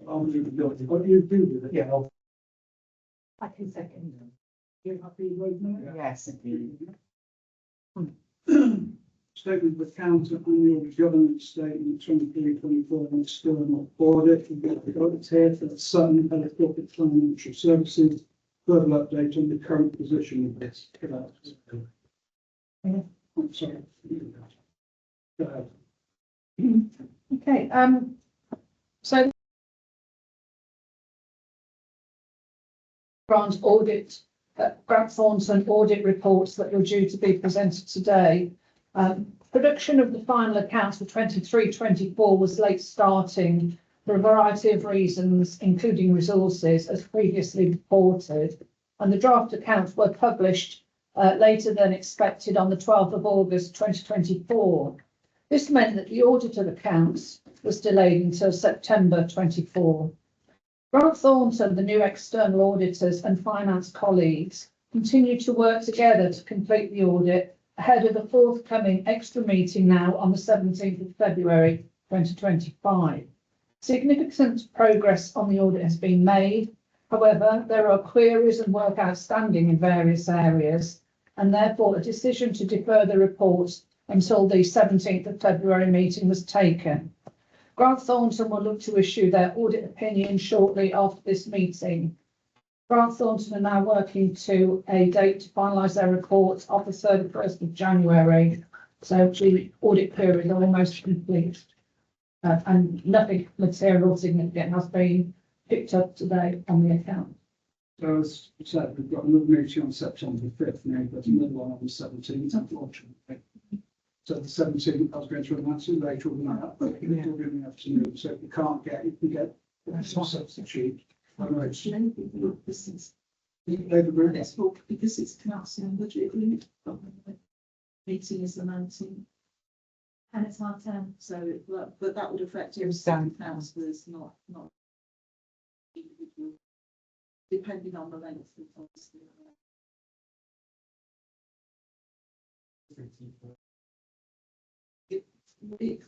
I'll do the building. What do you do with it? Yeah. I can second. You happy with that? Yes. Statement of account of annual governance statement 23-24 and external audit. We've got the audit here for the Sutton Head of Corporate Financial Services. Further update on the current position of this. I'm sorry. Go ahead. Okay, so Grant Thornton audit reports that you're due to be presented today. Production of the final accounts for 23-24 was late starting for a variety of reasons, including resources, as previously reported, and the draft accounts were published later than expected on the 12th of August 2024. This meant that the audit of accounts was delayed until September 24. Grant Thornton, the new external auditors and finance colleagues, continue to work together to complete the audit ahead of the forthcoming extra meeting now on the 17th of February 2025. Significant progress on the audit has been made. However, there are queries and work outstanding in various areas, and therefore a decision to defer the report until the 17th of February meeting was taken. Grant Thornton will look to issue their audit opinion shortly after this meeting. Grant Thornton are now working to a date to finalise their report of the 31st of January. So the audit period is almost complete. And nothing material significant has been picked up today on the account. So as I said, we've got another meeting on September 5th now, but another one on the 17th, unfortunately. So the 17th, I was going to announce it later on that, but it'll be in the afternoon. So if you can't get, you can get some substitute. Right. This is Labour Group. let's talk because it's council and budget agreement. Meeting is the 19th, And it's our turn. so but that would affect It was every done. councillors, not individual, depending on the length of obviously. It can be,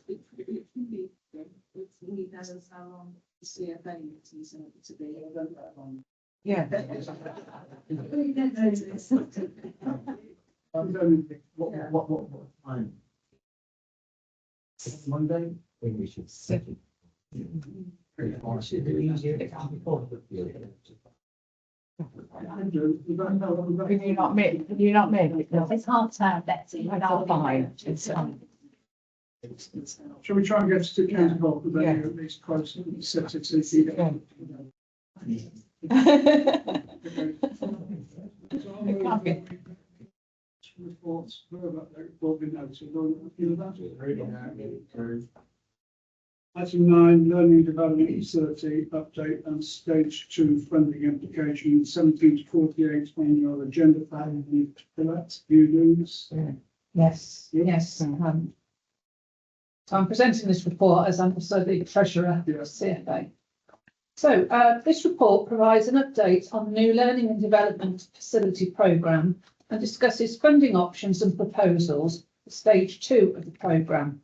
we know how long the CFA meetings are to be. Yeah. What time? Monday? I think we should set it. Can you not make it? No. It's half term, Betsy. That's fine. It's, Shall we try and get to County Hall, but then Yeah. you're at least close to the set it so you get. It can't be. Reports, report been noted, don't you know that? Item 9, learning development 30 update and stage 2 funding application 17 to 48 on your agenda. You lose. Yes, yes. So I'm presenting this report as I'm also the treasurer of CFA. So this report provides an update on the new learning and development facility programme and discusses funding options and proposals for stage 2 of the programme.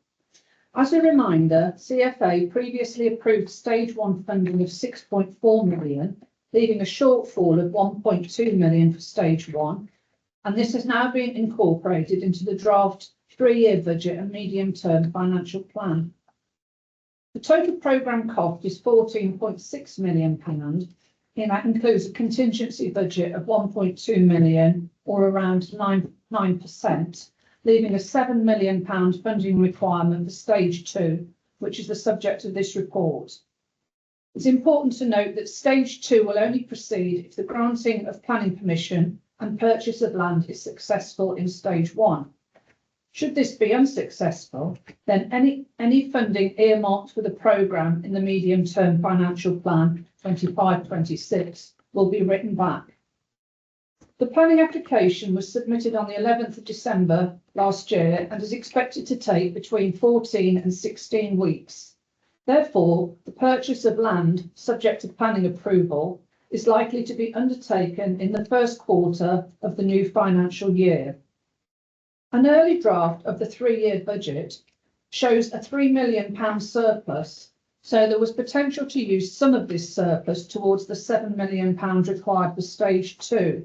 As a reminder, CFA previously approved stage 1 funding of 6.4 million, leaving a shortfall of 1.2 million for stage 1, and this has now been incorporated into the draft 3-year budget and medium-term financial plan. The total programme cost is £14.6 million, and that includes a contingency budget of 1.2 million, or around 9%, leaving a £7 million funding requirement for stage 2, which is the subject of this report. It's important to note that stage 2 will only proceed if the granting of planning permission and purchase of land is successful in stage 1. Should this be unsuccessful, then any funding earmarked for the programme in the medium-term financial plan 25-26 will be written back. The planning application was submitted on the 11th of December last year and is expected to take between 14 and 16 weeks. Therefore, the purchase of land subject to planning approval is likely to be undertaken in the first quarter of the new financial year. An early draft of the 3-year budget shows a £3 million surplus So there was potential to use some of this surplus towards the £7 million required for stage 2.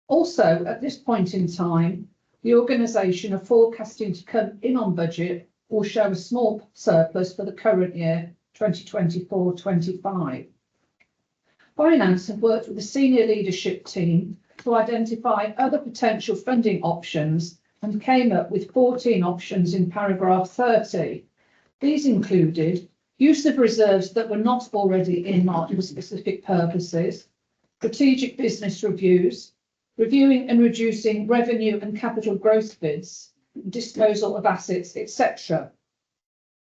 Also, at this point in time, the organisation are forecasting to come in on budget or show a small surplus for the current year, 2024-25. Finance have worked with the senior leadership team to identify other potential funding options and came up with 14 options in paragraph 30. These included use of reserves that were not already earmarked for specific purposes, strategic business reviews, reviewing and reducing revenue and capital growth bids, disposal of assets, etc.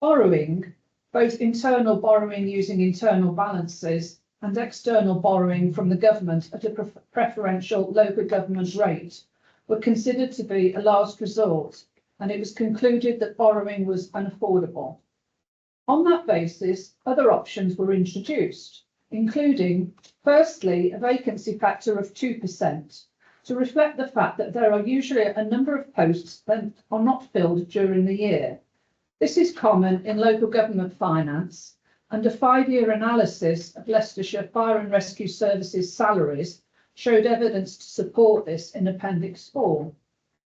Borrowing, both internal borrowing using internal balances and external borrowing from the government at a preferential local government rate, were considered to be a last resort, and it was concluded that borrowing was unaffordable. On that basis, other options were introduced, including, firstly, a vacancy factor of 2%, to reflect the fact that there are usually a number of posts that are not filled during the year. This is common in local government finance, and a 5-year analysis of Leicestershire Fire and Rescue Services salaries showed evidence to support this in Appendix 4.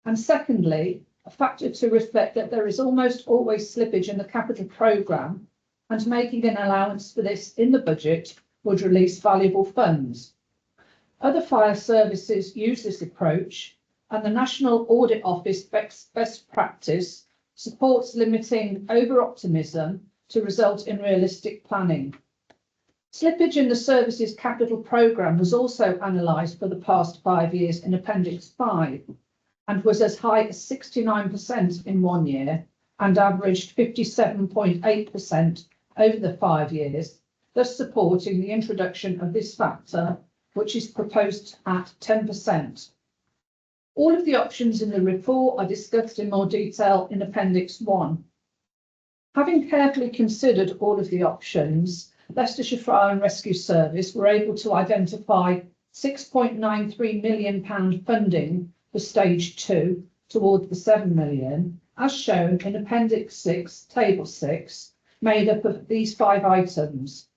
And secondly, a factor to reflect that there is almost always slippage in the capital programme, and making an allowance for this in the budget would release valuable funds. Other fire services use this approach, and the National Audit Office best practice supports limiting over-optimism to result in realistic planning. Slippage in the services capital programme was also analysed for the past 5 years in Appendix 5 and was as high as 69% in 1 year and averaged 57.8% over the 5 years, thus supporting the introduction of this factor, which is proposed at 10%. All of the options in the report are discussed in more detail in Appendix 1. Having carefully considered all of the options, Leicestershire Fire and Rescue Service were able to identify £6.93 million funding for stage 2 towards the £7 million, as shown in Appendix 6, Table 6, made up of these 5 items.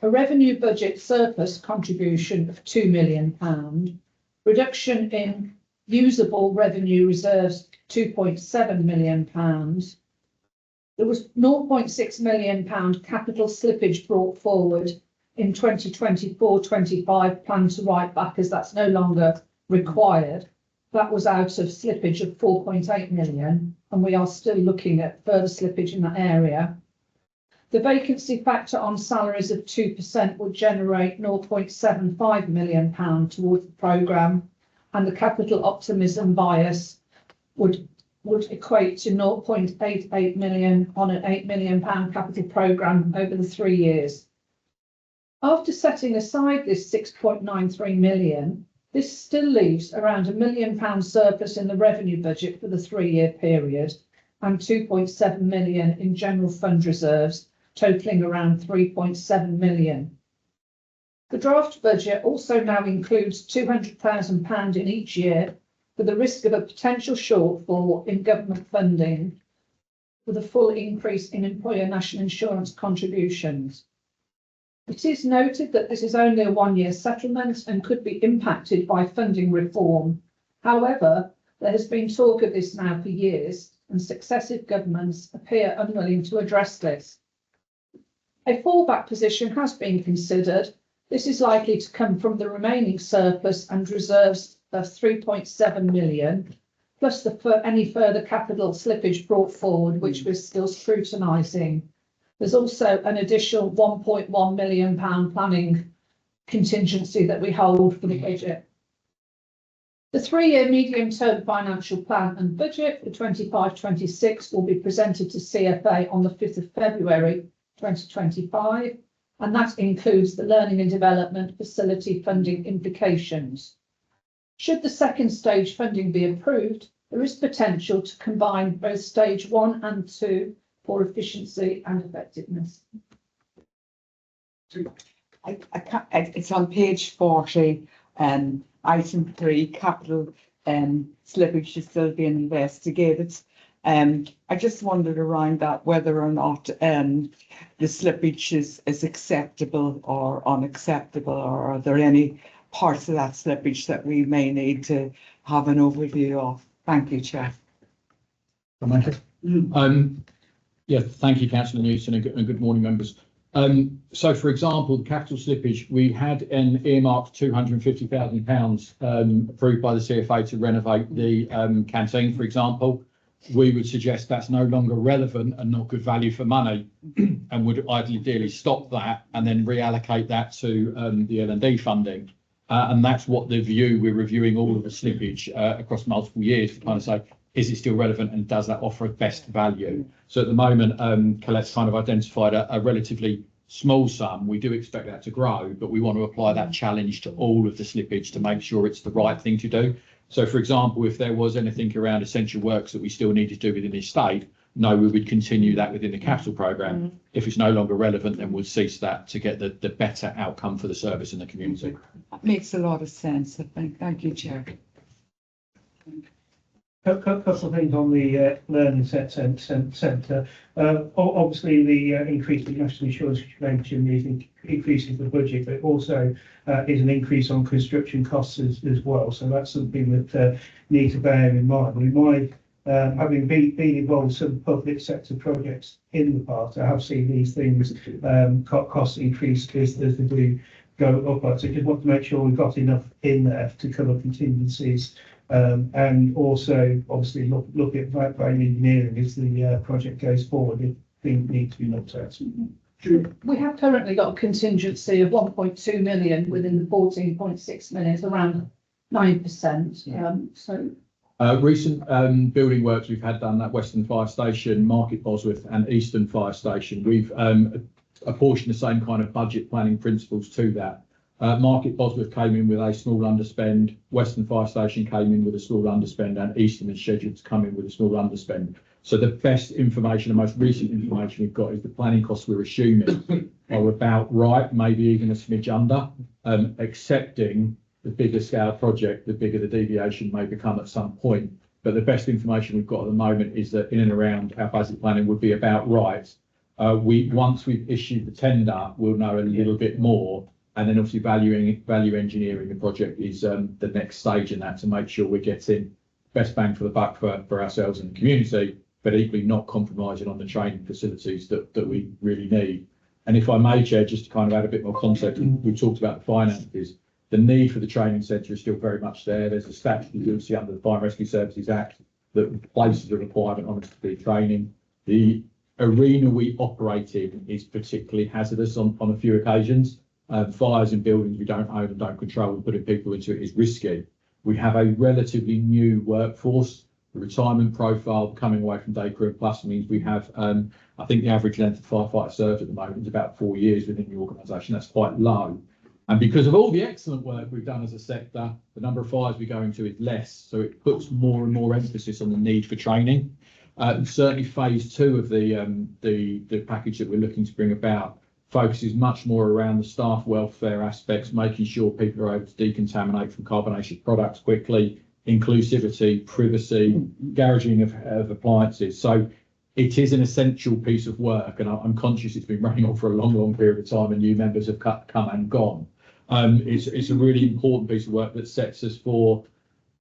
A revenue budget surplus contribution of £2 million, reduction in usable revenue reserves £2.7 million. There was £0.6 million capital slippage brought forward in 2024-25 plan to write back as that's no longer required. That was out of slippage of 4.8 million, and we are still looking at further slippage in that area. The vacancy factor on salaries of 2% would generate £0.75 million towards the programme, and the capital optimism bias would equate to 0.88 million on an £8 million capital programme over the 3 years. After setting aside this 6.93 million, this still leaves around £1 million surplus in the revenue budget for the 3-year period and 2.7 million in general fund reserves, totalling around 3.7 million. The draft budget also now includes £200,000 in each year for the risk of a potential shortfall in government funding for the full increase in employer national insurance contributions. It is noted that this is only a 1-year settlement and could be impacted by funding reform. However, there has been talk of this now for years, and successive governments appear unwilling to address this. A fallback position has been considered. This is likely to come from the remaining surplus and reserves of 3.7 million, plus any further capital slippage brought forward, which we're still scrutinising. There's also an additional £1.1 million planning contingency that we hold for the budget. The 3-year medium-term financial plan and budget for 25-26 will be presented to CFA on the 5th of February 2025, and that includes the learning and development facility funding implications. Should the second stage funding be approved, there is potential to combine both stage 1 and 2 for efficiency and effectiveness. I can't, it's on page 40, item 3, capital slippage is still being investigated. I just wondered around that whether or not the slippage is acceptable or unacceptable, or are there any parts of that slippage that we may need to have an overview of? Thank you, Chair. Yeah, thank you, Councillor Newton, and good morning, members. So, for example, the capital slippage, we had an earmarked £250,000 approved by the CFA to renovate the canteen, for example. We would suggest that's no longer relevant and not good value for money, and would ideally stop that and then reallocate that to the L&D funding. And that's what the view, we're reviewing all of the slippage across multiple years to kind of say, is it still relevant and does that offer best value? So at the moment, Colette's kind of identified a relatively small sum. We do expect that to grow, but we want to apply that challenge to all of the slippage to make sure it's the right thing to do. So, for example, if there was anything around essential works that we still need to do within the estate, no, we would continue that within the capital programme. If it's no longer relevant, then we'll cease that to get the better outcome for the service in the community. That makes a lot of sense, I think. Thank you, Chair. Couple of things on the learning centre. Obviously, the increase in national insurance, which you mentioned, is increasing the budget, but also is an increase on construction costs as well. So that's something that need to bear in mind. Having been involved in some public sector projects in the past, I have seen these things cost increase as they do go up. So just want to make sure we've got enough in there to cover contingencies. And also, obviously, look at value engineering as the project goes forward. If things need to be looked at. We have currently got a contingency of 1.2 million within the 14.6 million, it's around 9%. Recent building works we've had done at Western Fire Station, Market Bosworth and Eastern Fire Station. We've apportioned the same kind of budget planning principles to that. Market Bosworth came in with a small underspend, Western Fire Station came in with a small underspend, and Eastern is scheduled to come in with a small underspend. So the best information, the most recent information we've got is the planning costs we're assuming are about right, maybe even a smidge under, accepting the bigger scale project, the bigger the deviation may become at some point. But the best information we've got at the moment is that in and around our budget planning would be about right. Once we've issued the tender, we'll know a little bit more. And then obviously value engineering the project is the next stage in that, to make sure we're getting best bang for the buck for ourselves and the community, but equally not compromising on the training facilities that we really need. And if I may, Chair, just to kind of add a bit more context, we've talked about the finances. The need for the training centre is still very much there. There's a statute you'll see under the Fire and Rescue Services Act that places a requirement on us to do training. The arena we operate in is particularly hazardous on a few occasions. Fires in buildings we don't own and don't control, and putting people into it is risky. We have a relatively new workforce. The retirement profile coming away from day career plus means we have, I think the average length of firefighter served at the moment is about 4 years within the organisation. That's quite low. And because of all the excellent work we've done as a sector, the number of fires we go into is less. So it puts more and more emphasis on the need for training. Certainly phase 2 of the package that we're looking to bring about focuses much more around the staff welfare aspects, making sure people are able to decontaminate from carbonaceous products quickly, inclusivity, privacy, garaging of appliances. So it is an essential piece of work, and I'm conscious it's been running on for a long period of time and new members have come and gone. It's a really important piece of work that sets us for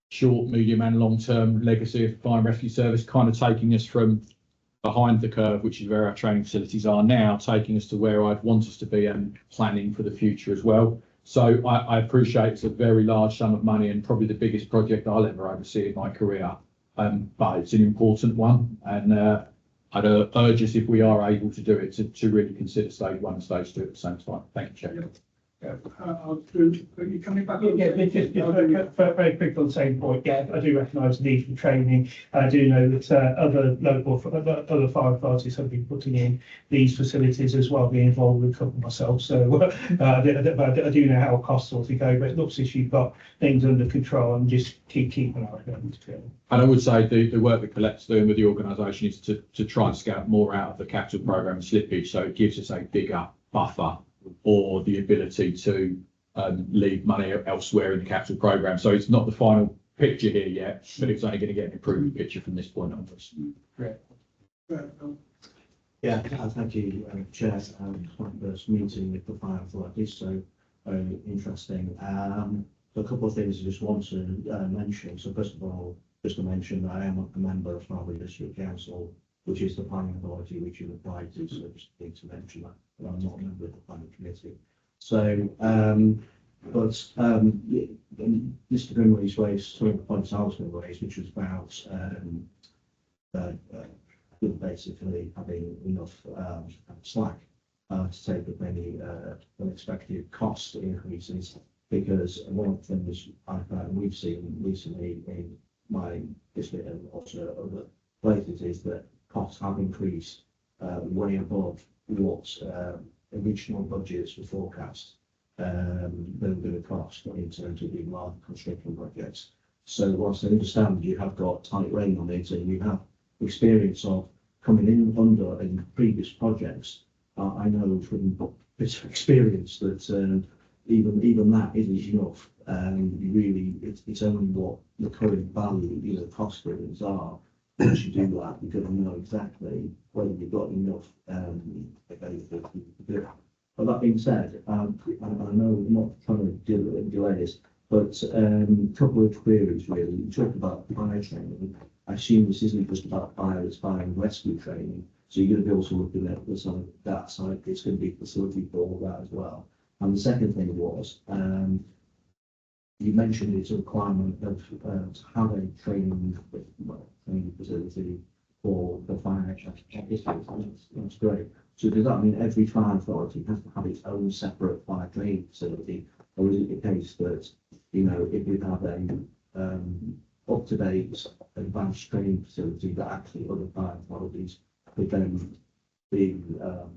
short, medium and long-term legacy of Fire and Rescue Service, kind of taking us from behind the curve, which is where our training facilities are now, taking us to where I'd want us to be and planning for the future as well. So I appreciate it's a very large sum of money and probably the biggest project I'll ever oversee in my career, but it's an important one, and I'd urge us, if we are able to do it, to really consider stage 1 and stage 2 at the same time. Thank you, Chair. Are you coming back? Just very quick on the same point. Yeah, I do recognise the need for training. I do know that other firefighters have been putting in these facilities as well, being involved with a couple myself. So I do know how costs ought to go, but it looks as you've got things under control and just keep an eye on it. And I would say the work that Colette's doing with the organisation is to try and scout more out of the capital programme slippage, so it gives us a bigger buffer or the ability to leave money elsewhere in the capital programme. So it's not the final picture here yet, but it's only going to get an improved picture from this point onwards. Yeah, thank you, Chair. It's my first meeting with the fire authority, so very interesting. So a couple of things I just want to mention. So first of all, just to mention that I am a member of Farnborough District Council, which is the planning authority which you apply to, so just need to mention that, but I'm not a member of the planning committee. So, Mr. Grimley's raised some of the points I was going to raise, which was about basically having enough slack to take up any unexpected cost increases, because one of the things we've seen recently in my district and also other places is that costs have increased way above what original budgets were forecast they were going to cost in terms of the large construction projects. So whilst I understand you have got tight rein on it and you have experience of coming in under in previous projects, I know from bits of experience that even that isn't enough. Really, it's only what the current value, cost figures are. Once you do that, you're going to know exactly whether you've got enough available to do it. But that being said, I know I'm not trying to delay this, but a couple of queries really. You talked about fire training. I assume this isn't just about fire, it's fire and rescue training. So you're going to be also looking at the side, that side. It's going to be a facility for all that as well. And the second thing was, you mentioned it's a requirement of to have a training facility for the fire districts. That's great. So does that mean every fire authority has to have its own separate fire training facility, or is it the case that if we have a up-to-date advanced training facility that actually other fire authorities could then be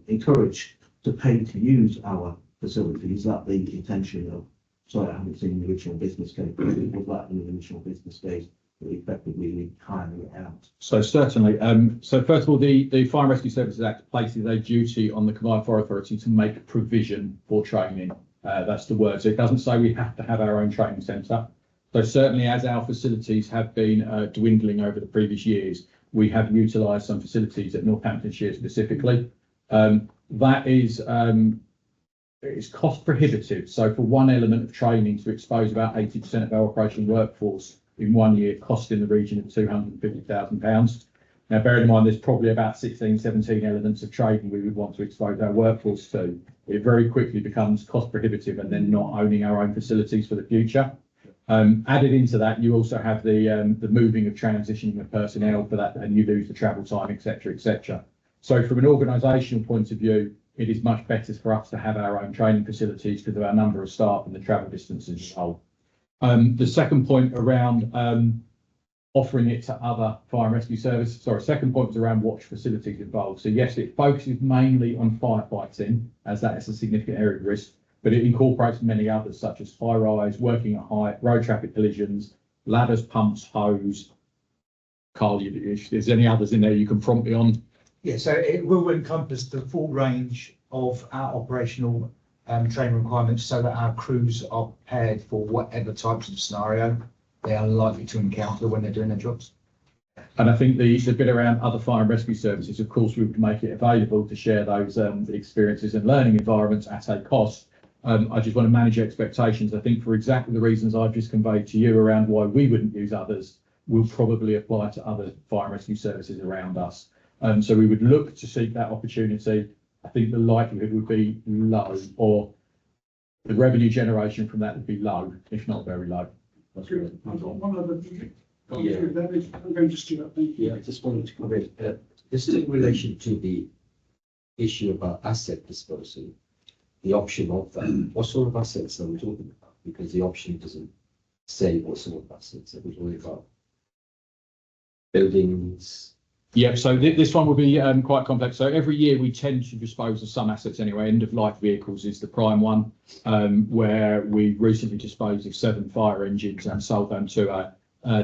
encouraged to pay to use our facility? Is that the intention of? Sorry, I haven't seen the original business case, but was that in the original business case that effectively hiring it out? So certainly. So first of all, the Fire and Rescue Services Act places a duty on the Combined Fire Authority to make provision for training. That's the word. So it doesn't say we have to have our own training centre. So certainly, as our facilities have been dwindling over the previous years, we have utilised some facilities at Northamptonshire specifically. That is it's cost prohibitive. So for one element of training to expose about 80% of our operational workforce in 1 year, cost in the region of £250,000. Now, bear in mind, there's probably about 16, 17 elements of training we would want to expose our workforce to. It very quickly becomes cost prohibitive and then not owning our own facilities for the future. Added into that, you also have the moving of transitioning of personnel for that, and you lose the travel time, etc., etc. So from an organisational point of view, it is much better for us to have our own training facilities because of our number of staff and the travel distances involved. The second point around offering it to other fire and rescue services. Sorry, second point was around watch facilities involved. So yes, it focuses mainly on firefighting, as that is a significant area of risk, but it incorporates many others such as high rise, working at height, road traffic collisions, ladders, pumps, hose. Carl, if there's any others in there you can prompt me on. Yeah, so it will encompass the full range of our operational training requirements so that our crews are prepared for whatever types of scenario they are likely to encounter when they're doing their jobs. And I think the bit around other fire and rescue services, of course, we would make it available to share those experiences and learning environments at a cost. I just want to manage expectations. I think for exactly the reasons I've just conveyed to you around why we wouldn't use others, will probably apply to other fire and rescue services around us. So we would look to seek that opportunity. I think the likelihood would be low, or the revenue generation from that would be low, if not very low. I've got one other. Yeah. I'm going to Stuart, thank you. Yeah, I just wanted to comment, just in relation to the issue about asset disposal, the option of that, what sort of assets are we talking about? Because the option doesn't say what sort of assets, it was only about buildings. Yeah, so this one will be quite complex. So every year we tend to dispose of some assets anyway. End of life vehicles is the prime one, where we recently disposed of 7 fire engines and sold them to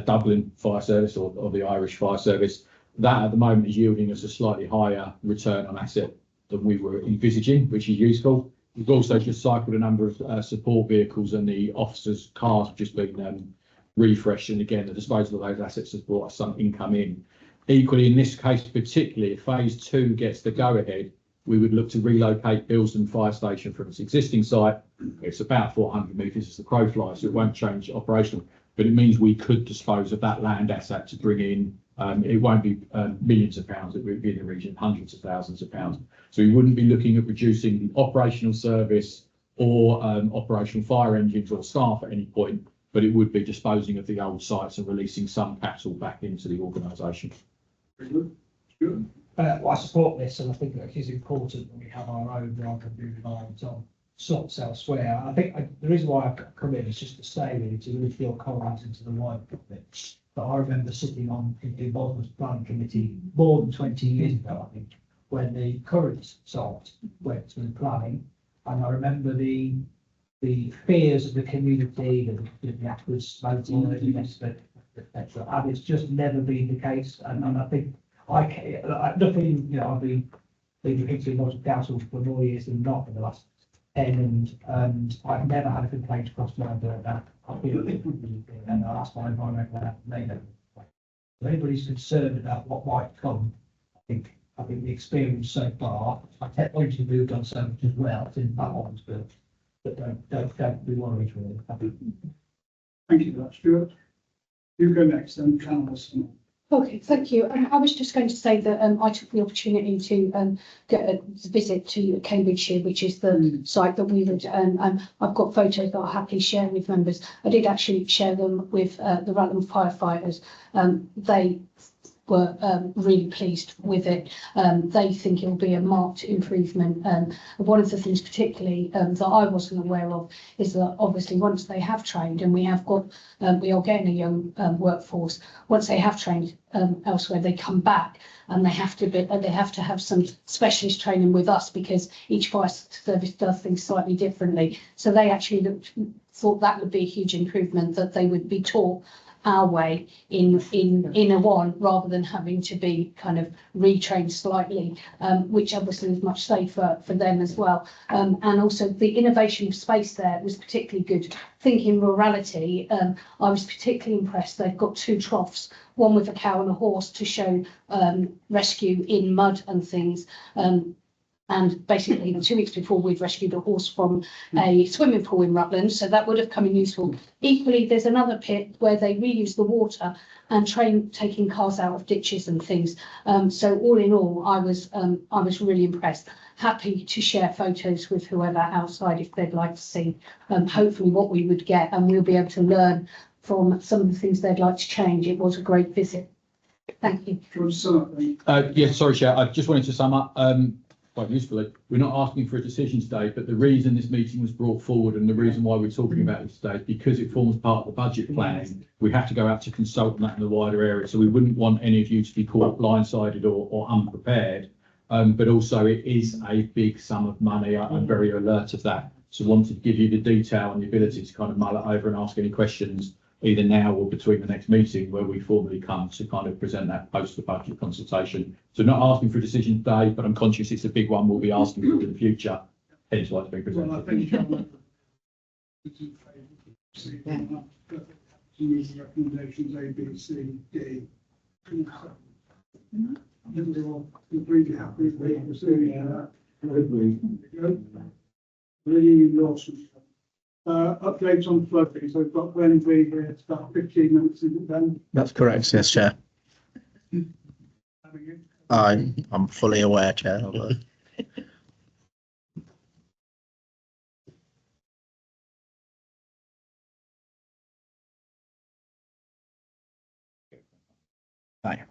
Dublin Fire Service or the Irish Fire Service. That at the moment is yielding us a slightly higher return on asset than we were envisaging, which is useful. We've also just cycled a number of support vehicles, and the officers' cars have just been refresh. And again, the disposal of those assets has brought us some income in. Equally, in this case particularly, if phase 2 gets the go-ahead, we would look to relocate Bilston Fire Station from its existing site. It's about 400 metres as the crow flies, so it won't change operational, but it means we could dispose of that land asset to bring in, it won't be millions of pounds, it would be in the region of hundreds of thousands of pounds. So we wouldn't be looking at reducing the operational service or operational fire engines or staff at any point, but it would be disposing of the old sites and releasing some capital back into the organisation. Very good. Good. I support this, and I think that is important when we have our own rather than moving on sorts elsewhere. I think the reason why I've come in is just to say really to really feel confident into the wider topic. But I remember sitting on the Bosworth Planning Committee more than 20 years ago, I think, when the current site went through planning, and I remember the fears of the community, the upwards smoking, the rest of it, etc. And it's just never been the case, and I think. Nothing, I've been in lots of council for more years than not in the last 10, and I've never had a complaint across my door that I feel it would be, and I'll ask my environmental manager. If anybody's concerned about what might come, I think the experience so far, our technology moved on so much as well, it's in that one's good, but don't be worried really. Thank you for that, Stuart. You go next, then, Councillor. Okay, thank you. I was just going to say that I took the opportunity to get a visit to Cambridgeshire, which is the site that we would, I've got photos that I'll happily share with members. I did actually share them with the Rutland firefighters. They were really pleased with it. They think it will be a marked improvement. One of the things particularly that I wasn't aware of is that obviously once they have trained, and we have got, we are getting a young workforce, once they have trained elsewhere, they come back and they have to have some specialist training with us because each fire service does things slightly differently. So they actually thought that would be a huge improvement, that they would be taught our way in a one rather than having to be kind of retrained slightly, which obviously is much safer for them as well. And also the innovation space there was particularly good. Thinking rurality, I was particularly impressed. They've got 2 troughs, one with a cow and a horse to show rescue in mud and things. And basically 2 weeks before we'd rescued a horse from a swimming pool in Rutland, so that would have come in useful. Equally, there's another pit where they reuse the water and taking cars out of ditches and things. So all in all, I was really impressed. Happy to share photos with whoever outside if they'd like to see hopefully what we would get, and we'll be able to learn from some of the things they'd like to change. It was a great visit. Thank you. Do you want to sum up then? Yes, sorry, Chair. I just wanted to sum up quite usefully. We're not asking for a decision today, but the reason this meeting was brought forward and the reason why we're talking about it today is because it forms part of the budget planning. We have to go out to consult on that in the wider area. So we wouldn't want any of you to be caught blindsided or unprepared. But also it is a big sum of money. I'm very alert of that. So wanted to give you the detail and the ability to kind of mull it over and ask any questions either now or between the next meeting where we formally come to kind of present that post the budget consultation. So not asking for a decision today, but I'm conscious it's a big one we'll be asking for in the future. Hence why it's been Well, I presented. think use recommendations A, B, C, D. Completely happy with pursuing that. Really Lawson. Updates on flooding. So we've got Wendy here. It's about 15 minutes, isn't it, Ben? That's correct, yes, Chair. I'm fully aware, Chair. Of that. Hi.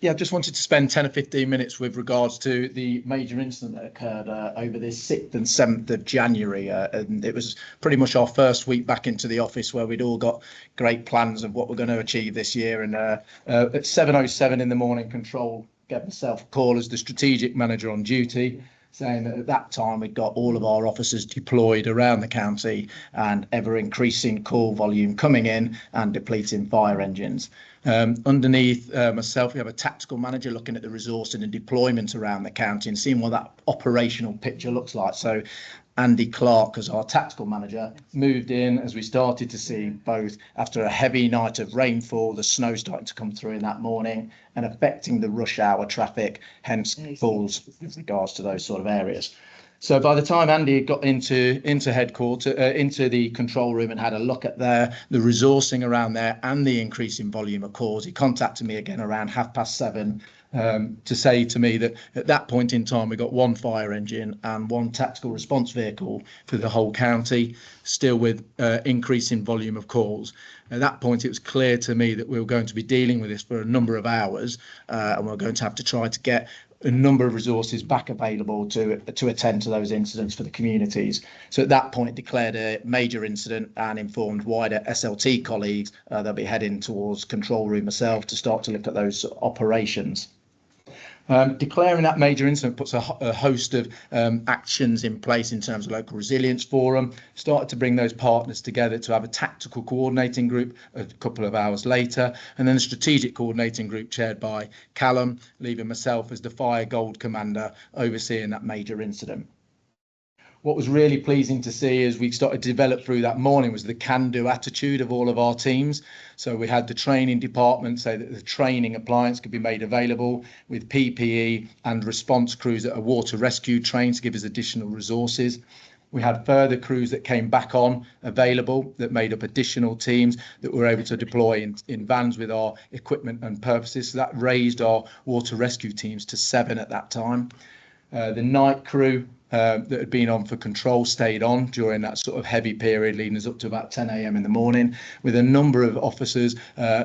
Yeah, just wanted to spend 10 or 15 minutes with regards to the major incident that occurred over the 6th and 7th of January. And it was pretty much our first week back into the office where we'd all got great plans of what we're going to achieve this year. And at 7:07 in the morning, Control gave myself a call as the strategic manager on duty, saying that at that time we'd got all of our officers deployed around the county and ever increasing call volume coming in and depleting fire engines. Underneath myself, we have a tactical manager looking at the resourcing and deployment around the county and seeing what that operational picture looks like. So Andy Clark as our tactical manager moved in as we started to see both after a heavy night of rainfall, the snow starting to come through in that morning and affecting the rush hour traffic, hence calls with regards to those sort of areas. So by the time Andy got into headquarters, into the control room and had a look at the resourcing around there and the increase in volume of calls, he contacted me again around 7:30 to say to me that at that point in time we got one fire engine and one tactical response vehicle for the whole county, still with increasing volume of calls. At that point, it was clear to me that we were going to be dealing with this for a number of hours, and we're going to have to try to get a number of resources back available to attend to those incidents for the communities. So at that point declared a major incident and informed wider SLT colleagues they'll be heading towards control room myself to start to look at those operations. Declaring that major incident puts a host of actions in place in terms of local resilience forum, started to bring those partners together to have a tactical coordinating group a couple of hours later, and then a strategic coordinating group chaired by Callum, leaving myself as the fire gold commander overseeing that major incident. What was really pleasing to see as we started to develop through that morning was the can-do attitude of all of our teams. So we had the training department say that the training appliance could be made available with PPE and response crews that are water rescue trained to give us additional resources. We had further crews that came back on available that made up additional teams that were able to deploy in vans with our equipment and purposes. So that raised our water rescue teams to 7 at that time. The night crew that had been on for control stayed on during that sort of heavy period leading us up to about 10 a.m. in the morning, with a number of officers,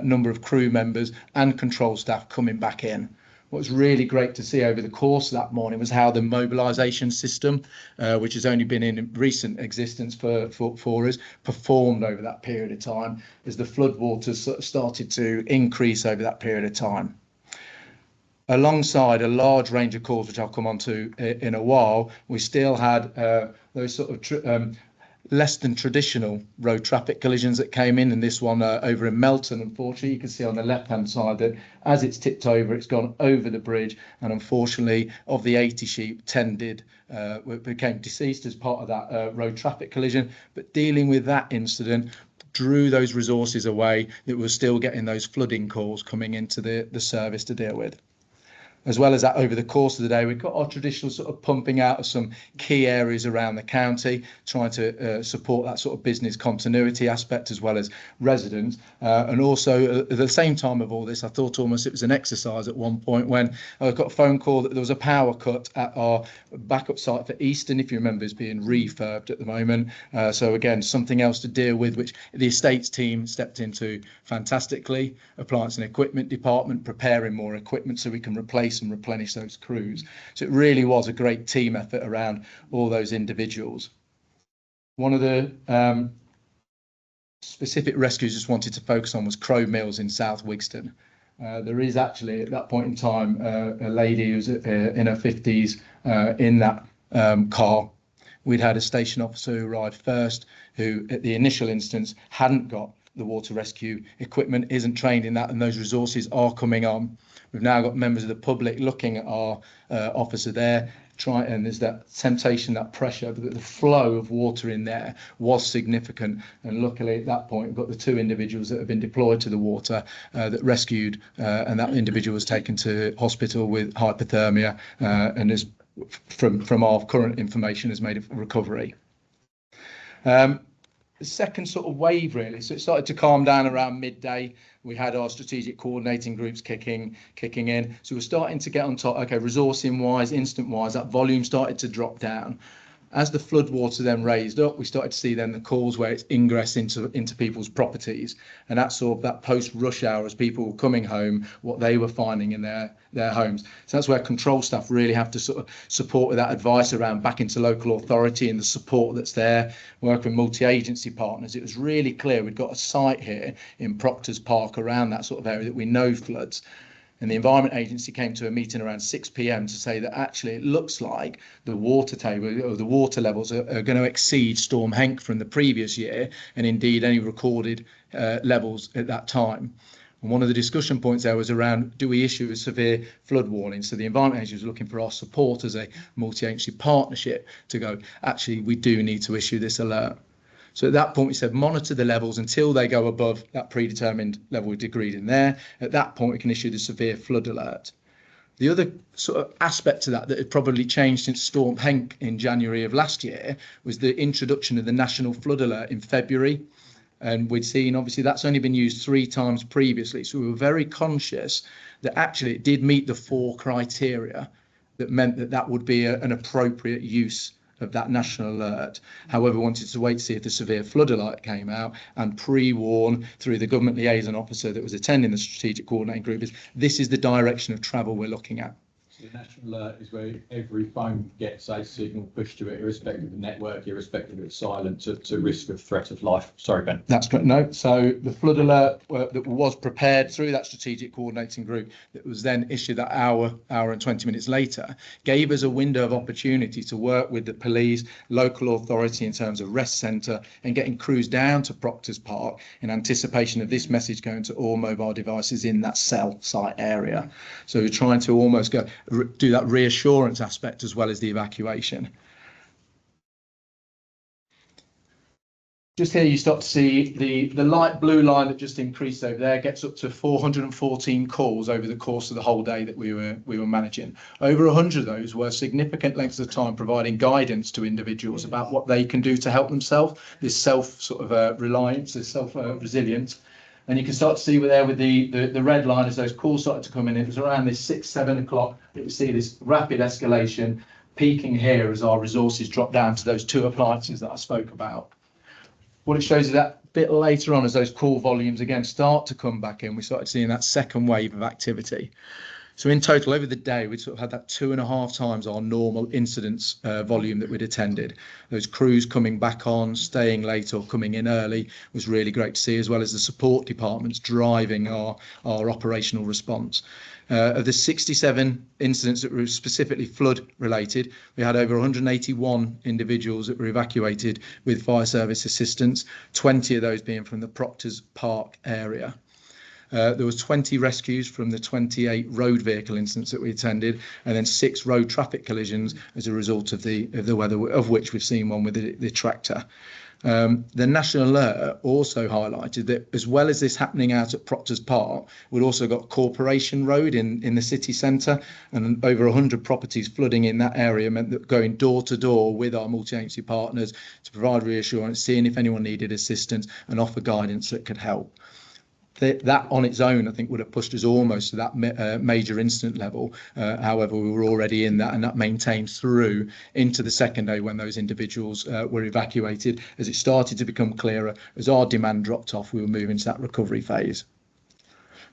number of crew members and control staff coming back in. What was really great to see over the course of that morning was how the mobilisation system, which has only been in recent existence for us, performed over that period of time as the floodwaters started to increase over that period of time. Alongside a large range of calls, which I'll come on to in a while, we still had those sort of less than traditional road traffic collisions that came in, and this one over in Melton, unfortunately, you can see on the left-hand side that as it's tipped over, it's gone over the bridge, and unfortunately, of the 80 sheep, 10 became deceased as part of that road traffic collision. But dealing with that incident drew those resources away that were still getting those flooding calls coming into the service to deal with. As well as that, over the course of the day, we've got our traditional sort of pumping out of some key areas around the county, trying to support that sort of business continuity aspect as well as residents. And also at the same time of all this, I thought almost it was an exercise at one point when I got a phone call that there was a power cut at our backup site for Easton, if you remember, is being refurbed at the moment. So again, something else to deal with, which the estates team stepped into fantastically. Appliance and equipment department preparing more equipment so we can replace and replenish those crews. So it really was a great team effort around all those individuals. One of the specific rescues just wanted to focus on was Crow Mills in South Wigston. There is actually at that point in time a lady who's in her 50s in that car. We'd had a station officer who arrived first, who at the initial instance hadn't got the water rescue equipment, isn't trained in that, and those resources are coming on. We've now got members of the public looking at our officer there, and there's that temptation, that pressure, but the flow of water in there was significant. And luckily at that point, we've got the 2 individuals that have been deployed to the water that rescued, and that individual was taken to hospital with hypothermia and is, from our current information, has made a recovery. The second sort of wave, really, so it started to calm down around midday. We had our strategic coordinating groups kicking in, so we're starting to get on top. Okay, resourcing wise, instant wise, that volume started to drop down. As the floodwater then raised up, we started to see then the calls where it's ingress into people's properties, and that's sort of that post rush hour as people were coming home, what they were finding in their homes. So that's where control staff really have to sort of support with that advice around back into local authority and the support that's there, work with multi-agency partners. It was really clear we'd got a site here in Proctors Park around that sort of area that we know floods. And the Environment Agency came to a meeting around 6 p.m. to say that actually it looks like the water table or the water levels are going to exceed Storm Henk from the previous year, and indeed any recorded levels at that time. And one of the discussion points there was around, do we issue a severe flood warning? So the Environment Agency was looking for our support as a multi-agency partnership to go, actually, we do need to issue this alert. So at that point, we said monitor the levels until they go above that predetermined level we've agreed in there. At that point, we can issue the severe flood alert. The other sort of aspect to that had probably changed since Storm Henk in January of last year was the introduction of the National Flood Alert in February. And we'd seen, obviously, that's only been used 3 times previously. So we were very conscious that actually it did meet the 4 criteria that meant that that would be an appropriate use of that national alert. However, we wanted to wait to see if the severe flood alert came out and pre-warn through the government liaison officer that was attending the strategic coordinating group is this is the direction of travel we're looking at. So the national alert is where every phone gets a signal pushed to it, irrespective of the network, irrespective of its silent, to risk of threat of life. Sorry, Ben. That's correct. No, so the flood alert that was prepared through that strategic coordinating group that was then issued that hour and 20 minutes later gave us a window of opportunity to work with the police, local authority in terms of rest centre and getting crews down to Proctors Park in anticipation of this message going to all mobile devices in that cell site area. So we're trying to almost do that reassurance aspect as well as the evacuation. Just here you start to see the light blue line that just increased over there gets up to 414 calls over the course of the whole day that we were managing. Over 100 of those were significant lengths of time providing guidance to individuals about what they can do to help themselves, this self sort of reliance, this self resilience. And you can start to see there with the red line as those calls started to come in. It was around this 6-7 o'clock that we see this rapid escalation peaking here as our resources drop down to those 2 appliances that I spoke about. What it shows is that bit later on as those call volumes again start to come back in, we started seeing that second wave of activity. So in total, over the day, we sort of had that 2.5 times our normal incidence volume that we'd attended. Those crews coming back on, staying late or coming in early was really great to see, as well as the support departments driving our operational response. Of the 67 incidents that were specifically flood related, we had over 181 individuals that were evacuated with fire service assistance, 20 of those being from the Proctors Park area. There was 20 rescues from the 28 road vehicle incidents that we attended, and then 6 road traffic collisions as a result of the weather, of which we've seen one with the tractor. The National Alert also highlighted that as well as this happening out at Proctors Park, we'd also got Corporation Road in the city centre, and over 100 properties flooding in that area meant that going door to door with our multi-agency partners to provide reassurance, seeing if anyone needed assistance and offer guidance that could help. That on its own, I think, would have pushed us almost to that major incident level. However, we were already in that, and that maintained through into the second day when those individuals were evacuated. As it started to become clearer, as our demand dropped off, we were moving to that recovery phase.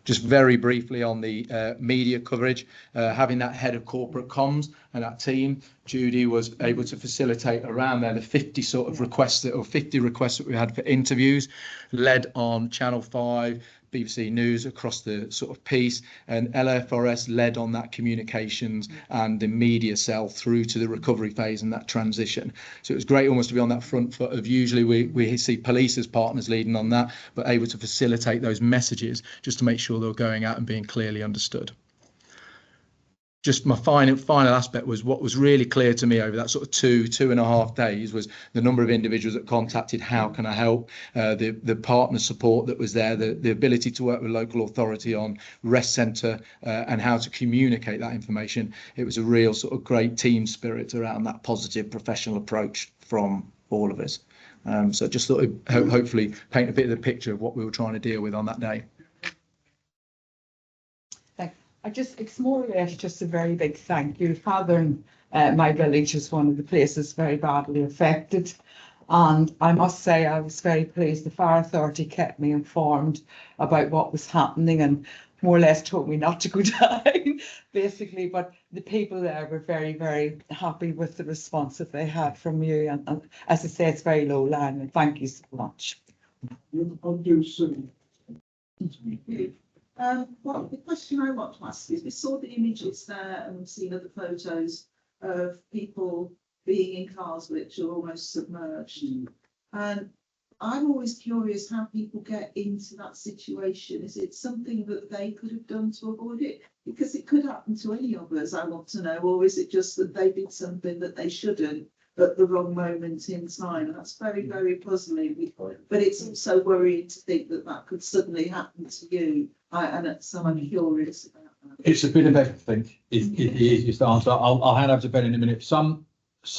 Just very briefly on the media coverage, having that head of corporate comms and that team, Judy was able to facilitate around there the 50 sort of requests or 50 requests that we had for interviews, led on Channel 5, BBC News across the sort of piece, and LFRS led on that communications and the media cell through to the recovery phase and that transition. So it was great almost to be on that front foot of usually we see police as partners leading on that, but able to facilitate those messages just to make sure they were going out and being clearly understood. Just my final aspect was what was really clear to me over that sort of 2.5 days was the number of individuals that contacted how can I help, the partner support that was there, the ability to work with local authority on rest centre and how to communicate that information. It was a real sort of great team spirit around that positive professional approach from all of us. So just thought it'd hopefully paint a bit of the picture of what we were trying to deal with on that day. It's more or less just a very big thank you. Fathern, my village is one of the places very badly affected. And I must say I was very pleased the fire authority kept me informed about what was happening and more or less told me not to go down, basically. But the people there were very, very happy with the response that they had from you. And as I say, it's very low lying, and thank you so much. I'll do soon. Well, the question I want to ask is, we saw the images there and we've seen other photos of people being in cars which are almost submerged. And I'm always curious how people get into that situation. Is it something that they could have done to avoid it? Because it could happen to any of us, I want to know, or is it just that they did something that they shouldn't at the wrong moment in time? That's very, very puzzling. But it's also worrying to think that that could suddenly happen to you. So I'm curious about that. It's a bit of everything. Is the easiest answer. I'll hand over to Ben in a minute. Some,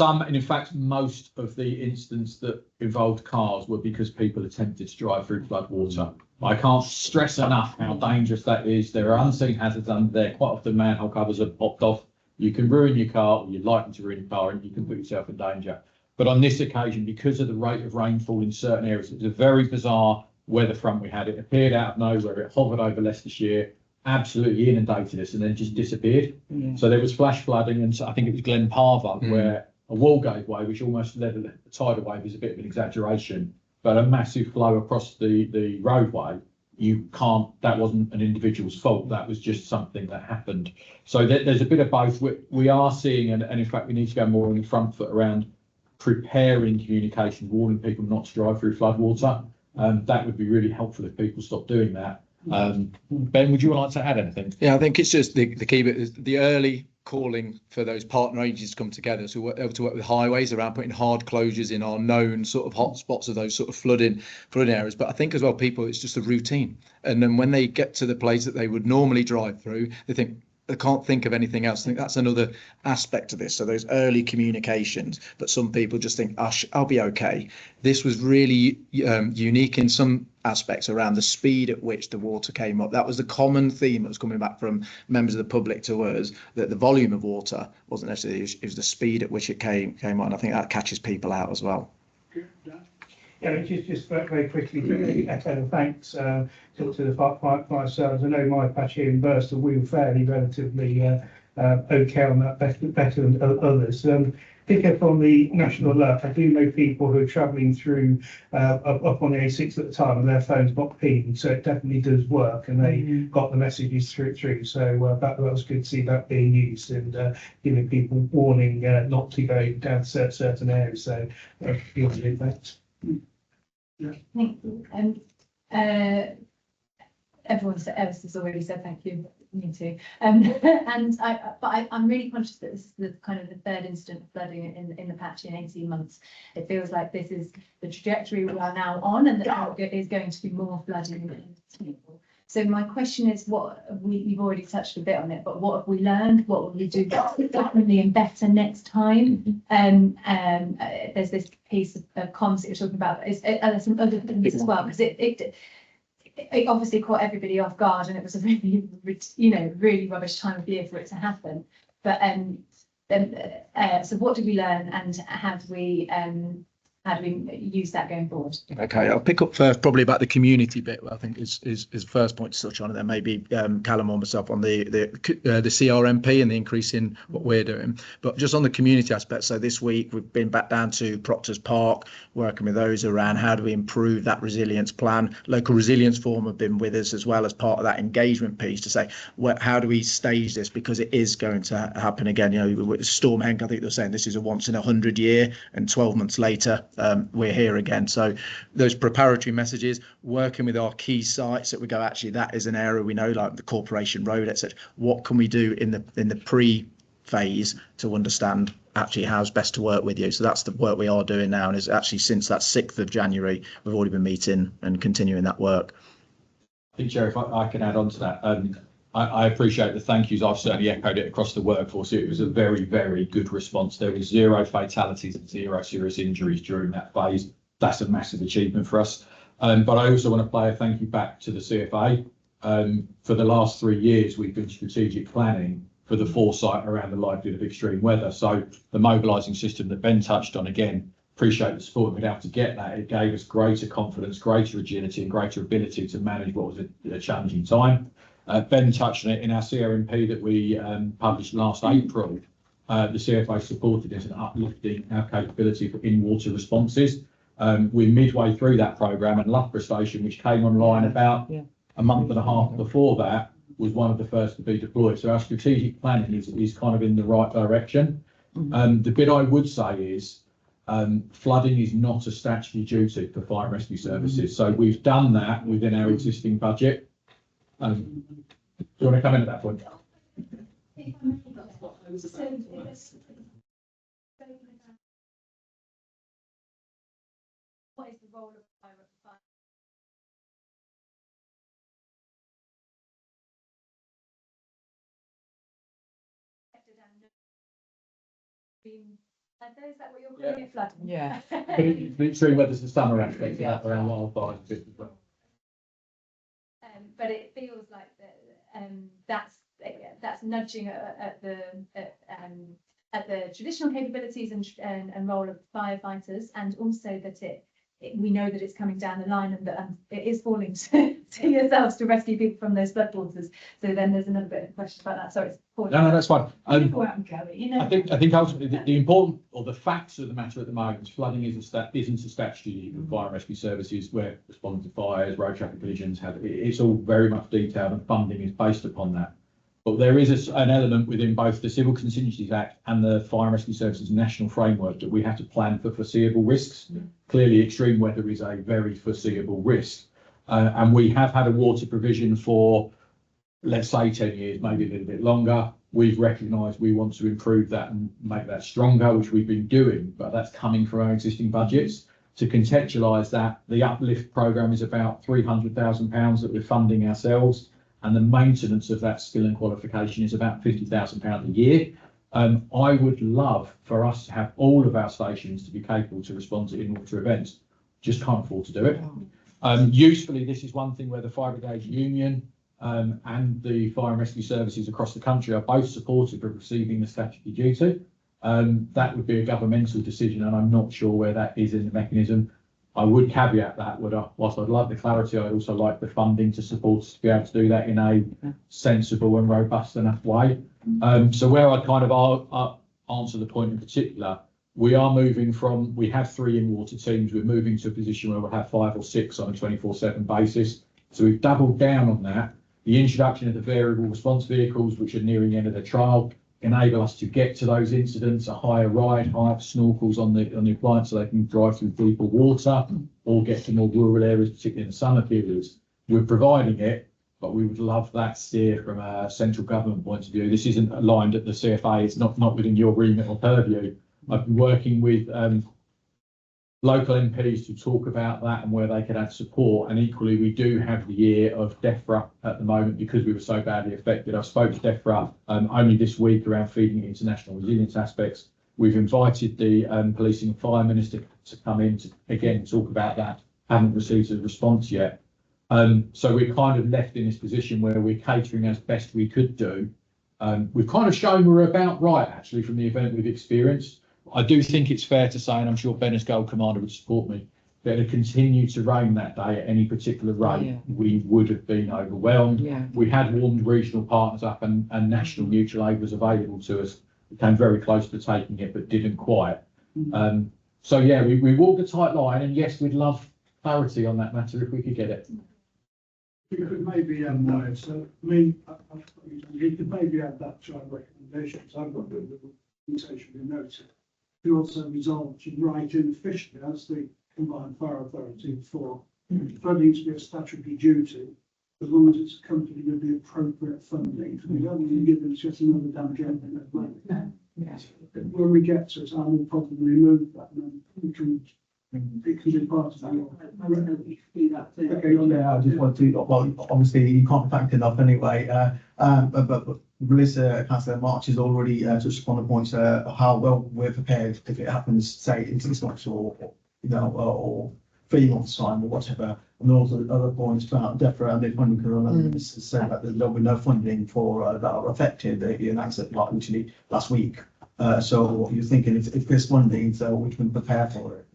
and in fact, most of the incidents that involved cars were because people attempted to drive through flood water. I can't stress enough how dangerous that is. There are unseen hazards under there. Quite often manhole covers are popped off. You can ruin your car, or you're likely to ruin your car, and you can put yourself in danger. But on this occasion, because of the rate of rainfall in certain areas, it was a very bizarre weather front we had. It appeared out of nowhere. It hovered over Leicestershire, absolutely inundated us, and then just disappeared. Yeah. So there was flash flooding, and so I think it was Glen Parva where a wall gave way, which almost led a tidal wave is a bit of an exaggeration, but a massive flow across the roadway. That wasn't an individual's fault. That was just something that happened. So there's a bit of both. We are seeing, and in fact, we need to go more on the front foot around preparing communication, warning people not to drive through floodwater. That would be really helpful if people stop doing that. Ben, would you like to add anything? Yeah, I think it's just the key bit is the early calling for those partner agencies to come together. So we're able to work with highways around putting hard closures in our known sort of hotspots of those sort of flooding areas. But I think as well, people, it's just a routine. And then when they get to the place that they would normally drive through, they think, they can't think of anything else. I think that's another aspect of this. So those early communications, but some people just think, I'll be okay. This was really unique in some aspects around the speed at which the water came up. That was the common theme that was coming back from members of the public to us, that the volume of water wasn't necessarily, it was the speed at which it came on. I think that catches people out as well. Yeah, just very quickly to echo thanks to the fire service. I know my patch here in Burstall, we were fairly relatively okay on that, better than others. Pick up on the national alert. I do know people who are travelling through up on the A6 at the time and their phone's not pinged, so it definitely does work, and they got the messages through. So that was good to see that being used and giving people warning not to go down to certain areas. So thanks. Yeah. Thank you. Everyone has already said thank you. Me too. I'm really conscious that this is the kind of the third incident of flooding in the patch in 18 months. It feels like this is the trajectory we are now on, and that there is going to be more flooding. So my question is, you've already touched a bit on it, but what have we learned? What will we do differently and better next time? There's this piece of comms that you're talking about. There's some other things as well, because it obviously caught everybody off guard, and it was a really, really rubbish time of year for it to happen. But so what did we learn, and how do we use that going forward? Okay, I'll pick up first probably about the community bit. I think is the first point to touch on, and then maybe Callum or myself on the CRMP and the increase in what we're doing. But just on the community aspect, so this week we've been back down to Proctors Park, working with those around how do we improve that resilience plan. Local Resilience Forum have been with us as well as part of that engagement piece to say, how do we stage this, because it is going to happen again. With Storm Henk, I think they're saying this is a once in 100 year, and 12 months later we're here again. So those preparatory messages, working with our key sites that we go, actually that is an area we know, like the Corporation Road, etc. What can we do in the pre phase to understand actually how's best to work with you? So that's the work we are doing now, and is actually since that 6th of January we've already been meeting and continuing that work. I think, Chair, if I can add on to that, I appreciate the thank yous. I've certainly echoed it across the workforce. It was a very, very good response. There was 0 fatalities and 0 serious injuries during that phase. That's a massive achievement for us. But I also want to play a thank you back to the CFA. For the last 3 years, we've been strategic planning for the foresight around the likelihood of extreme weather. So the mobilising system that Ben touched on, again, appreciate the support we'd have to get that. It gave us greater confidence, greater agility and greater ability to manage what was a challenging time. Ben touched on it in our CRMP that we published last April. The CFA supported us in uplifting our capability for in-water responses. We're midway through that programme, and Loughborough Station, which came online about a month and a half before that, was one of the first to be deployed. So our strategic planning is kind of in the right direction. The bit I would say is Flooding is not a statutory duty for fire and rescue services, so we've done that within our existing budget. Do you want to come in at that point? What is the role of fire? Is that what you're calling it, flooding? Yeah. It's true whether it's the summer aspect of that around wildfires a bit as well. But it feels like that's nudging at the traditional capabilities and role of firefighters, and also that we know that it's coming down the line and that it is falling to yourselves to rescue people from those floodwaters. So then there's another bit of question about that. Sorry, it's No, that's fine. Go out and go, you know. I think ultimately the important or the facts of the matter at the moment is flooding isn't a statutory for fire and rescue services where responding to fires, road traffic collisions it's all very much detailed and funding is based upon that. But there is an element within both the Civil Contingencies Act and the Fire and Rescue Services National Framework that we have to plan for foreseeable risks. Clearly, extreme weather is a very foreseeable risk. And we have had a water provision for, let's say, 10 years, maybe a little bit longer. We've recognised we want to improve that and make that stronger, which we've been doing, but that's coming from our existing budgets. To contextualise that, the Uplift programme is about £300,000 that we're funding ourselves, and the maintenance of that skill and qualification is about £50,000 a year. I would love for us to have all of our stations to be capable to respond to in-water events. Just can't afford to do it. Usefully, this is one thing where the Fire Brigade Union and the Fire and Rescue Services across the country are both supportive of receiving the statutory duty. That would be a governmental decision, and I'm not sure where that is in the mechanism. I would caveat that, whilst I'd like the clarity, I'd also like the funding to support us to be able to do that in a sensible and robust enough way. So where I'd kind of answer the point in particular, we are moving from, we have 3 in-water teams, we're moving to a position where we'll have 5 or 6 on a 24/7 basis. So we've doubled down on that. The introduction of the variable response vehicles, which are nearing the end of their trial, enable us to get to those incidents, a higher ride, higher snorkels on the appliance so they can drive through deeper water or get to more rural areas, particularly in the summer periods. We're providing it, but we would love that steer from a central government point of view. This isn't aligned at the CFA, it's not within your remit or purview. I've been working with local MPs to talk about that and where they could add support. And equally, we do have the year of DEFRA at the moment because we were so badly affected. I spoke to DEFRA only this week around feeding international resilience aspects. We've invited the Policing and Fire Minister to come in to, again, talk about that. Haven't received a response yet. So we're kind of left in this position where we're catering as best we could do. We've kind of shown we're about right, actually, from the event we've experienced. I do think it's fair to say, and I'm sure Ben as Gold Commander would support me, that to continue to rain that day at any particular rate, we would have been overwhelmed. We had warmed regional partners up and national mutual aid was available to us. We came very close to taking it, but didn't quite. So yeah, we walked a tight line, and yes, we'd love clarity on that matter if we could get it. You could maybe add that, so, I mean, you could maybe add that to our recommendations. I've got the presentation we noted. You also resolve to write in officially as the Combined Fire Authority for funding to be a statutory duty, as long as it's accompanied with the appropriate funding. We don't want to give them just another damn job in that money. When we get to it, I will probably remove that, and then we can. It can be part of that. Okay, yeah, I just want to, well, obviously you can't fact enough anyway, but Melissa, Councillor March has already touched upon the point how well we're prepared if it happens, say, in 6 months or 3 months' time or whatever. And also other points about DEFRA and the funding, because said that there'll be no funding for that are affected. They announced it like literally last week. So you're thinking if there's funding, so we can prepare for it.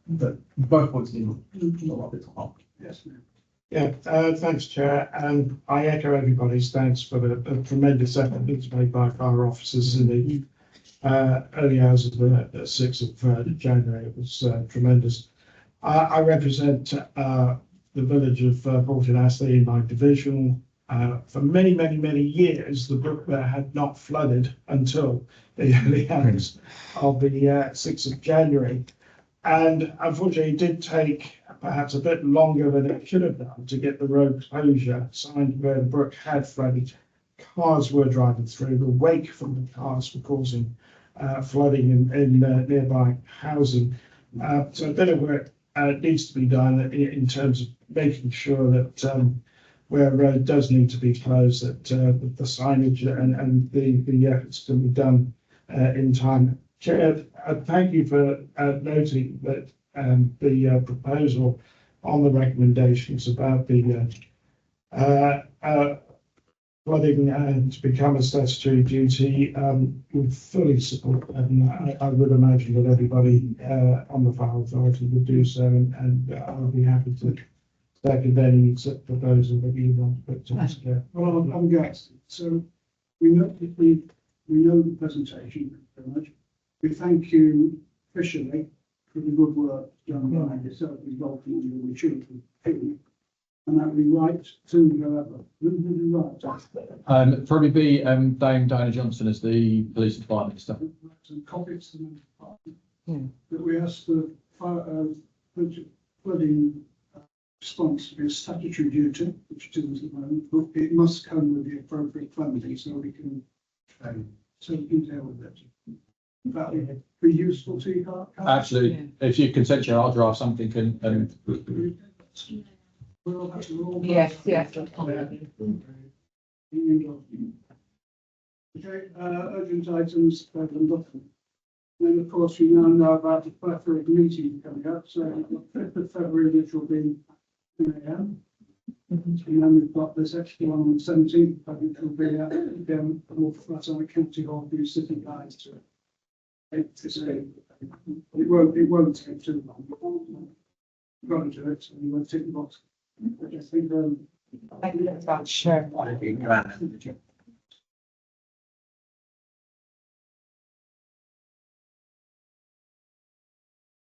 But both points need a lot of time. Yes, ma'am. Yeah, thanks, Chair. And I echo everybody's thanks for the tremendous effort that's made by fire officers in the early hours of the 6th of January. It was tremendous. I represent the village of Bolton Astley in my division. For many, many, many years, the brook there had not flooded until the early hours of the 6th of January. And unfortunately, it did take perhaps a bit longer than it should have done to get the road closure signed where the brook had flooded. Cars were driving through. The wake from the cars were causing flooding in nearby housing. So a bit of work needs to be done in terms of making sure that where a road does need to be closed, that the signage and the efforts can be done in time. Chair, thank you for noting that the proposal on the recommendations about the flooding to become a statutory duty would fully support, and I would imagine that everybody on the fire authority would do so, and I would be happy to second any proposal that you want to put to us. Well, I'm guessed. So we know the presentation very much. We thank you officially for the good work done by yourself, resulting in the children, and that we write to whoever. Who would we write? Probably be Dame Diana Johnson as the police and fire minister. And copies to the department. Hmm. That we ask the fire, flooding response to be a statutory duty, which it is at the moment, but it must come with the appropriate funding so we can deal with it. That would be useful to you, Carl? Absolutely. If you consent, Chair, I'll draft something and We'll have to roll. Yes, yes. Okay, urgent items, then of course we now know about the plethora of meeting coming up, so the 5th of February, which will be 10 AM. And then we've got this extra one on the 17th, which will be again, that's on the county hall, for city guides to. It won't take too long. We've got to do it, so we won't take the box. I think, Thank you very much. Sure.